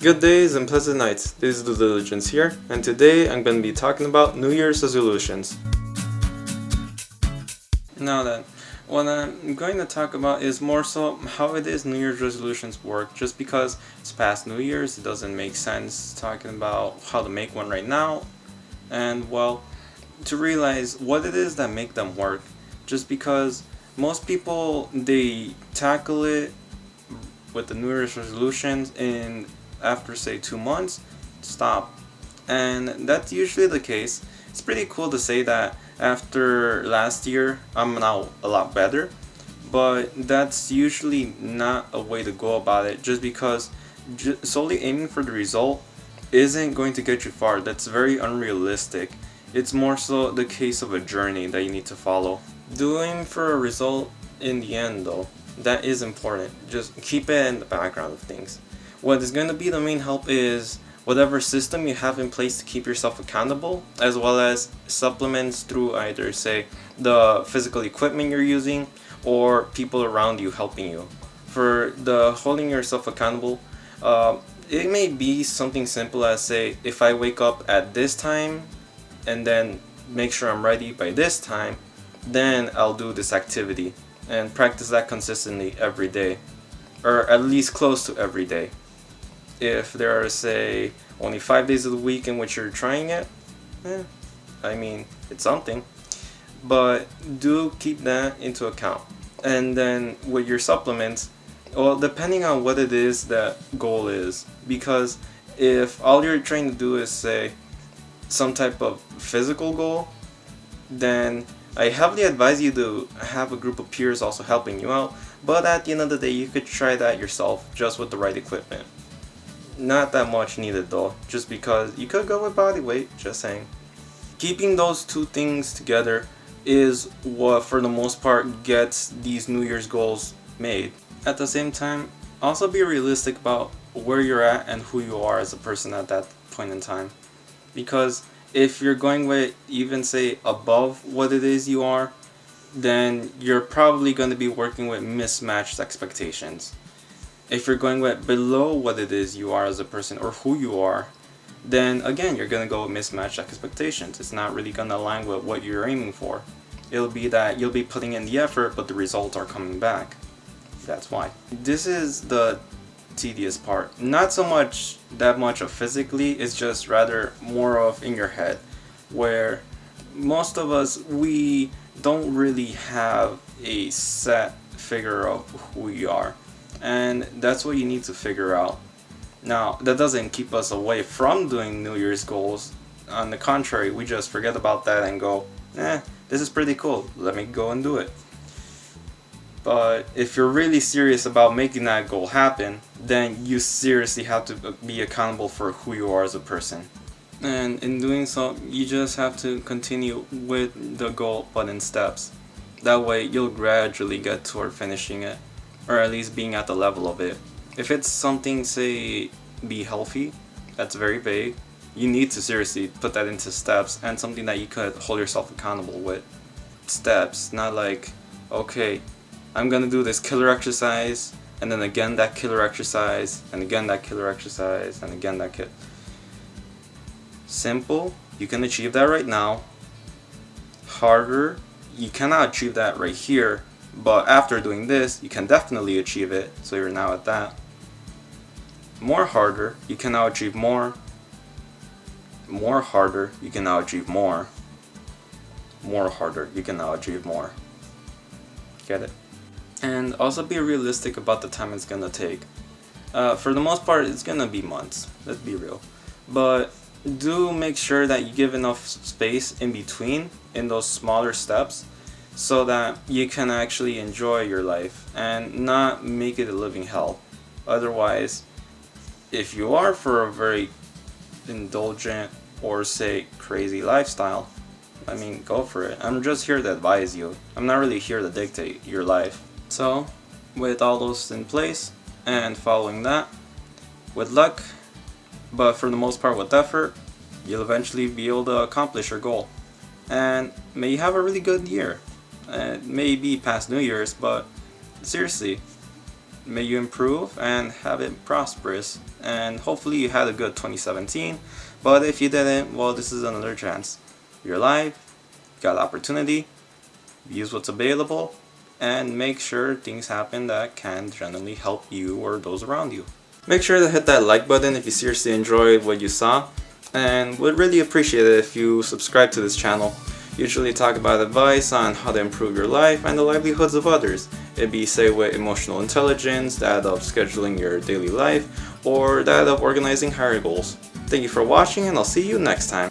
Good days and pleasant nights. This is Due Diligence here, and today I'm going to be talking about New Year's resolutions. Now then, what I'm going to talk about is more so how it is New Year's resolutions work. Just because it's past New Year's, it doesn't make sense talking about how to make one right now, and well, to realize what it is that make them work. Just because most people, they tackle it with the New Year's resolutions in after say 2 months, stop. And that's usually the case. It's pretty cool to say that after last year I'm now a lot better, but that's usually not a way to go about it, just because solely aiming for the result isn't going to get you far. That's very unrealistic. It's more so the case of a journey that you need to follow. Doing for a result in the end though, that is important. Just keep it in the background of things. What is going to be the main help is whatever system you have in place to keep yourself accountable, as well as supplements through either say the physical equipment you're using or people around you helping you. For the holding yourself accountable, it may be something simple as say, if I wake up at this time and then make sure I'm ready by this time, then I'll do this activity and practice that consistently every day, or at least close to every day. If there are say only 5 days of the week in which you're trying it, I mean, it's something, but do keep that into account. And then with your supplements, well, depending on what it is that goal is, because if all you're trying to do is say some type of physical goal, then I heavily advise you to have a group of peers also helping you out, but at the end of the day you could try that yourself just with the right equipment. Not that much needed though, just because you could go with body weight, just saying. Keeping those two things together is what for the most part gets these New Year's goals made. At the same time, also be realistic about where you're at and who you are as a person at that point in time. Because if you're going with even say above what it is you are, then you're probably going to be working with mismatched expectations. If you're going with below what it is you are as a person or who you are, then again you're going to go with mismatched expectations. It's not really going to align with what you're aiming for. It'll be that you'll be putting in the effort but the results are coming back. That's why. This is the tedious part. Not so much that much of physically, it's just rather more of in your head, where most of us, we don't really have a set figure of who we are. And that's what you need to figure out. Now, that doesn't keep us away from doing New Year's goals. On the contrary, we just forget about that and go, this is pretty cool, let me go and do it. But if you're really serious about making that goal happen, then you seriously have to be accountable for who you are as a person. And in doing so, you just have to continue with the goal, but in steps. That way, you'll gradually get toward finishing it, or at least being at the level of it. If it's something, say, be healthy, that's very vague. You need to seriously put that into steps and something that you could hold yourself accountable with. Steps, not like, okay, I'm gonna do this killer exercise, and then again that killer exercise, and again that killer exercise, and again that killer. Simple, you can achieve that right now. Harder, you cannot achieve that right here, but after doing this, you can definitely achieve it, so you're now at that. More harder, you can now achieve more. More harder, you can now achieve more. More harder, you can now achieve more. Get it? And also be realistic about the time it's gonna take. For the most part, it's gonna be months, let's be real. But do make sure that you give enough space in between in those smaller steps, so that you can actually enjoy your life and not make it a living hell. Otherwise, if you are for a very indulgent or say crazy lifestyle, I mean, go for it. I'm just here to advise you. I'm not really here to dictate your life. So, with all those in place and following that, with luck, but for the most part with effort, you'll eventually be able to accomplish your goal. And may you have a really good year. It may be past New Year's, but seriously, may you improve and have it prosperous. And hopefully you had a good 2017. But if you didn't, well, this is another chance. You're alive, you got opportunity, use what's available, and make sure things happen that can generally help you or those around you. Make sure to hit that like button if you seriously enjoyed what you saw, and would really appreciate it if you subscribe to this channel. Usually talk about advice on how to improve your life and the livelihoods of others. It'd be say with emotional intelligence, that of scheduling your daily life, or that of organizing higher goals. Thank you for watching, and I'll see you next time.